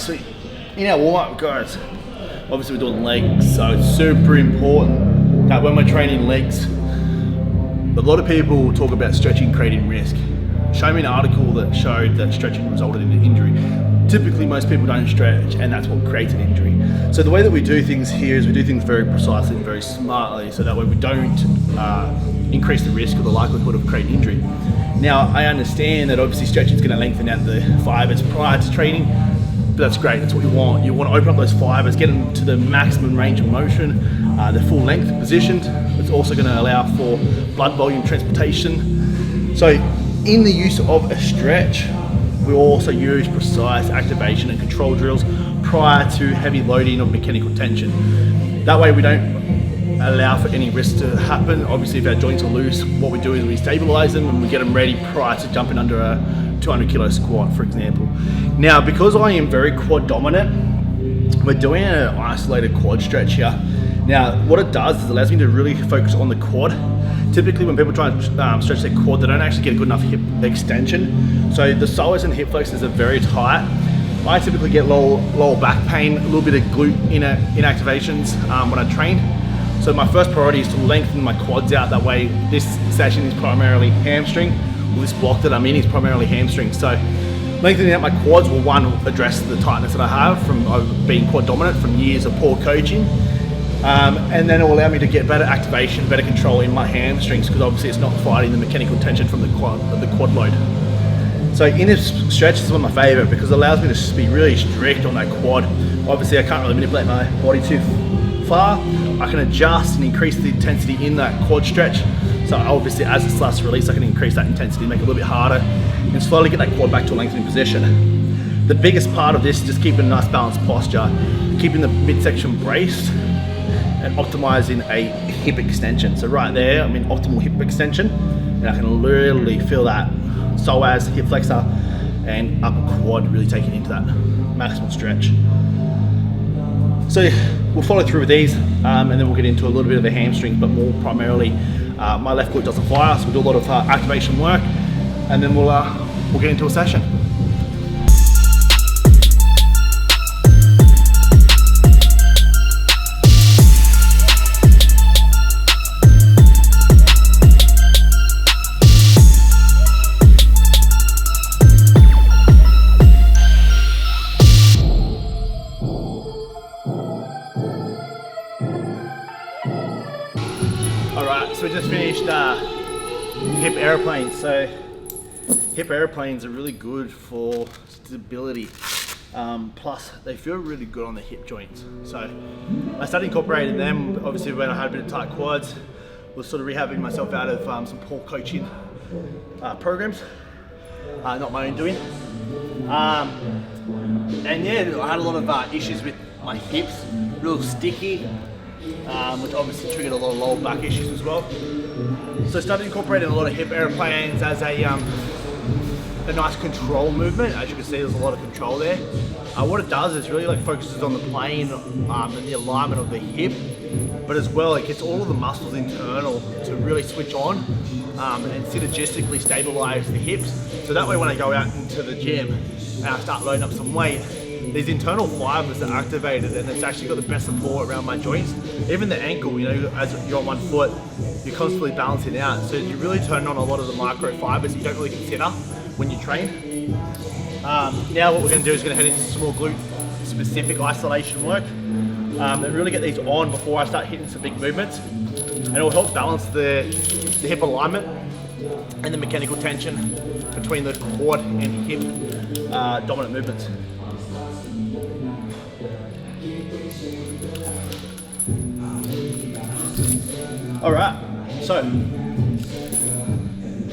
so in our warm-up, guys, obviously we're doing legs, so it's super important that when we're training legs, a lot of people talk about stretching creating risk. Show me an article that showed that stretching resulted in an injury. Typically, most people don't stretch, and that's what creates an injury. So the way that we do things here is we do things very precisely and very smartly, so that way we don't increase the risk or the likelihood of creating injury. Now, I understand that obviously stretching is going to lengthen out the fibers prior to training, but that's great. That's what you want. You want to open up those fibers, get them to the maximum range of motion, the full length positioned. It's also going to allow for blood volume transportation. So in the use of a stretch, we also use precise activation and control drills prior to heavy loading of mechanical tension. That way we don't allow for any risk to happen. Obviously, if our joints are loose, what we do is we stabilize them and we get them ready prior to jumping under a 200 kilo squat, for example. Now, because I am very quad dominant, we're doing an isolated quad stretch here. Now, what it does is it allows me to really focus on the quad. Typically, when people try and stretch their quad, they don't actually get a good enough hip extension. So the psoas and hip flexors are very tight. I typically get lower back pain, a little bit of glute inactivations when I train. So my first priority is to lengthen my quads out. That way, this session is primarily hamstring. Well, this block that I'm in is primarily hamstring. So lengthening out my quads will, one, address the tightness that I have from being quad dominant from years of poor coaching. And then it will allow me to get better activation, better control in my hamstrings, because obviously it's not fighting the mechanical tension from the quad load. So in this stretch, this is one of my favorite because it allows me to be really strict on that quad. Obviously I can't really manipulate my body too far. I can adjust and increase the intensity in that quad stretch. So obviously as it starts to release, I can increase that intensity, make it a little bit harder, and slowly get that quad back to a lengthening position. The biggest part of this is just keeping a nice balanced posture, keeping the midsection braced, and optimizing a hip extension. So right there, I'm in optimal hip extension, and I can literally feel that psoas, hip flexor, and upper quad really taking into that maximal stretch. So we'll follow through with these, and then we'll get into a little bit of the hamstrings, but more primarily, my left glute doesn't fire, so we'll do a lot of activation work, and then we'll get into a session. So we just finished hip airplanes. So hip airplanes are really good for stability. Plus they feel really good on the hip joints. So I started incorporating them, obviously when I had a bit of tight quads, was sort of rehabbing myself out of some poor coaching programs, not my own doing. And yeah, I had a lot of issues with my hips, real sticky, which obviously triggered a lot of lower back issues as well. So I started incorporating a lot of hip airplanes as a nice control movement. As you can see, there's a lot of control there. What it does is really like focuses on the plane and the alignment of the hip, but as well it gets all of the muscles internal to really switch on and synergistically stabilize the hips. So that way when I go out into the gym and I start loading up some weight, these internal fibers are activated and it's actually got the best support around my joints. Even the ankle, you know, as you're on one foot, you're constantly balancing out. So you really turn on a lot of the micro fibers you don't really consider when you train. Now what we're going to do is going to head into small glute specific isolation work and really get these on before I start hitting some big movements. And it will help balance the hip alignment and the mechanical tension between the quad and hip dominant movements. All right, so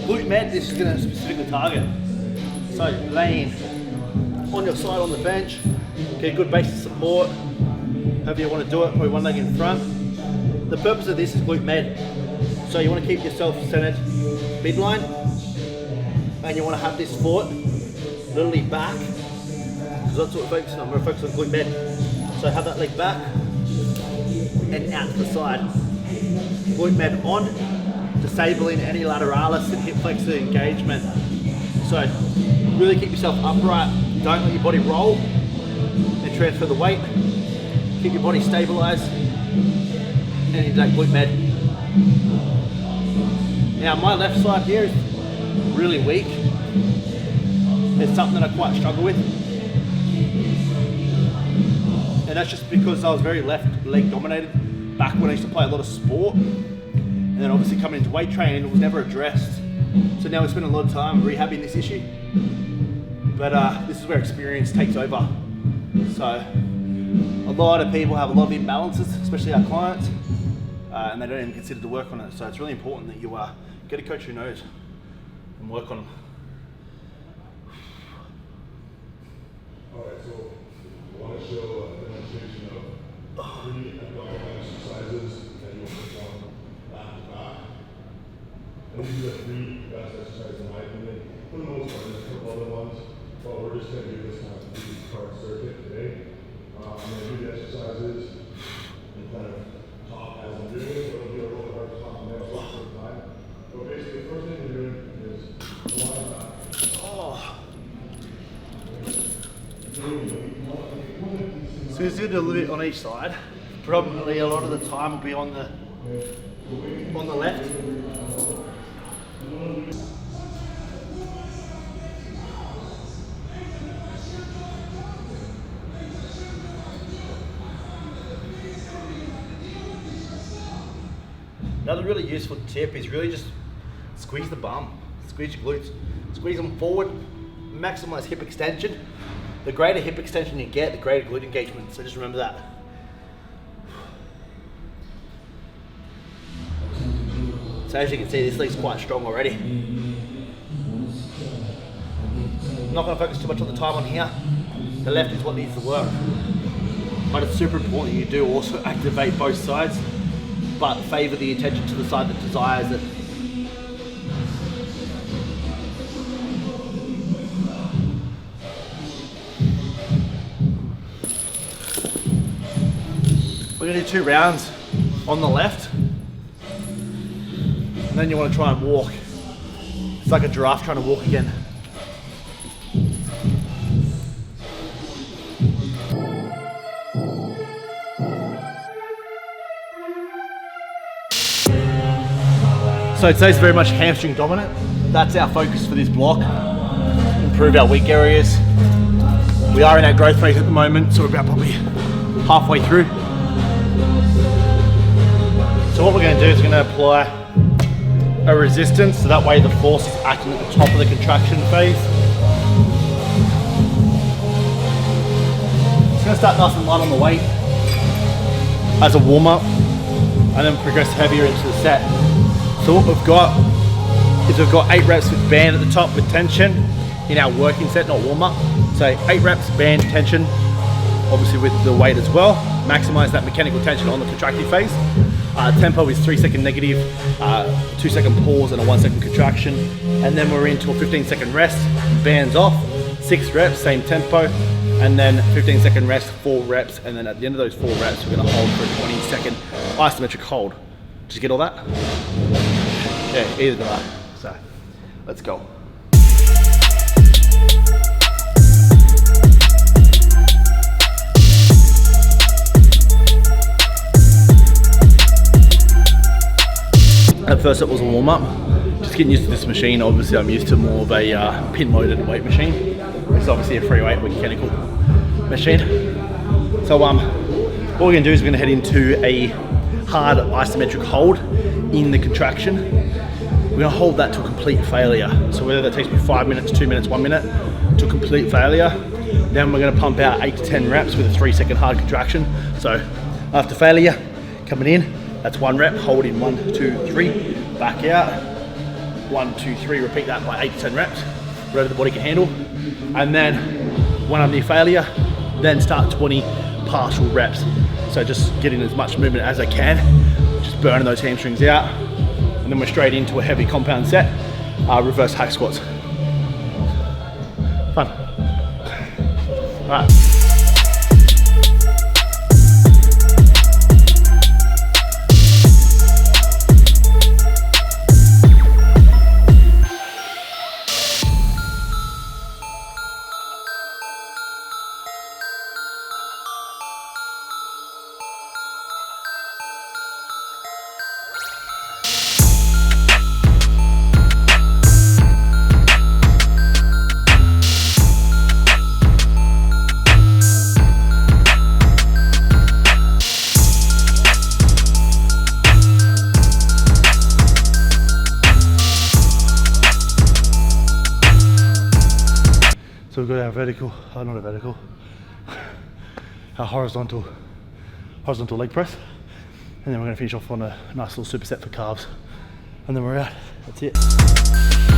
glute med, this is going to specifically target. So laying on your side on the bench, get a good base of support, however you want to do it, probably one leg in front. The purpose of this is glute med. So you want to keep yourself centered midline, and you want to have this foot literally back, because that's what we're focusing on. We're focusing on glute med. So have that leg back and out to the side. Glute med on, disabling any lateralis and hip flexor engagement. So really keep yourself upright, don't let your body roll, then transfer the weight, keep your body stabilized, and into that glute med. Now my left side here is really weak. It's something that I quite struggle with. And that's just because I was very left leg dominated back when I used to play a lot of sport. And then obviously coming into weight training, it was never addressed. So now we spend a lot of time rehabbing this issue. But this is where experience takes over. So a lot of people have a lot of imbalances, especially our clients, and they don't even consider to work on it. So it's really important that you get a coach who knows and work on them. Alright, so I want to show a demonstration of 3 abdominal exercises that you will perform back to back. And these are the 3 best exercises in my opinion. For the most part, there's a couple other ones, but we're just going to do this kind of 3-part circuit today. I'm going to do the exercises and kind of talk as I'm doing it, so it'll be a little hard to talk now for the time. But basically, the first thing we're doing is lying back. So he's going to do a little bit on each side. Probably a lot of the time will be on the left. Another really useful tip is really just squeeze the bum, squeeze your glutes, squeeze them forward, maximize hip extension. The greater hip extension you get, the greater glute engagement, so just remember that. So as you can see, this leg's quite strong already. I'm not going to focus too much on the time on here. The left is what needs to work. But it's super important you do also activate both sides, but favour the attention to the side that desires it. We're going to do 2 rounds on the left, and then you want to try and walk. It's like a giraffe trying to walk again. So today's very much hamstring dominant. That's our focus for this block. Improve our weak areas. We are in our growth phase at the moment, so we're about probably halfway through. So what we're going to do is we're going to apply a resistance, so that way the force is acting at the top of the contraction phase. It's going to start nice and light on the weight as a warm up, and then progress heavier into the set. So what we've got is we've got 8 reps with band at the top with tension in our working set, not warm up. So 8 reps, band, tension, obviously with the weight as well. Maximize that mechanical tension on the contractive phase. Tempo is 3-second negative, 2-second pause and a 1-second contraction. And then we're into a 15-second rest, bands off, 6 reps, same tempo, and then 15-second rest, 4 reps. And then at the end of those 4 reps, we're gonna hold for a 20-second isometric hold. Did you get all that? Yeah, either did I. So, let's go. At first it was a warm-up, just getting used to this machine. Obviously I'm used to more of a pin-loaded weight machine. It's obviously a free weight mechanical machine. So what we're going to do is we're going to head into a hard isometric hold in the contraction. We're going to hold that to a complete failure. So whether that takes me 5 minutes, 2 minutes, 1 minute, to complete failure. Then we're going to pump out 8 to 10 reps with a 3-second hard contraction. So after failure, coming in, that's 1 rep, hold in 1, 2, 3, back out, 1, 2, 3, repeat that by 8 to 10 reps, whatever the body can handle. And then when I'm near failure, then start 20 partial reps. So just getting as much movement as I can, just burning those hamstrings out. And then we're straight into a heavy compound set, reverse hack squats. Fun. All right. So we've got our vertical, not a vertical, our horizontal leg press, and then we're going to finish off on a nice little superset for calves, and then we're out. That's it.